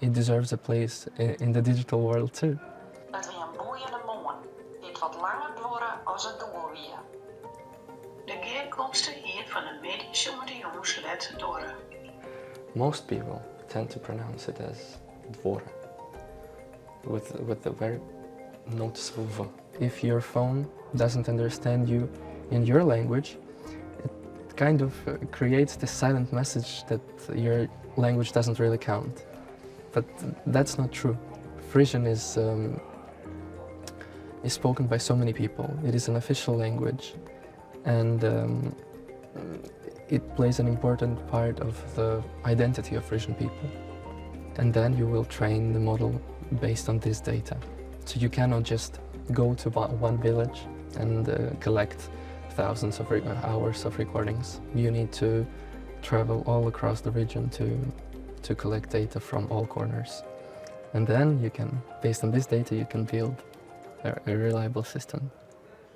It deserves a place in the digital world too. Het wie een boeiende morgen. Het wat langer worden als het doorweer. De bijeenkomsten hier van de medische jongens let door. Most people tend to pronounce it as dvora, with a very noticeable v. If your phone doesn't understand you in your language, it kind of creates this silent message that your language doesn't really count. But that's not true. Frisian is spoken by so many people. It is an official language, and it plays an important part of the identity of Frisian people. And then you will train the model based on this data. So you cannot just go to one village and collect thousands of hours of recordings. You need to travel all across the region to collect data from all corners. And then you can, based on this data, you can build a reliable system.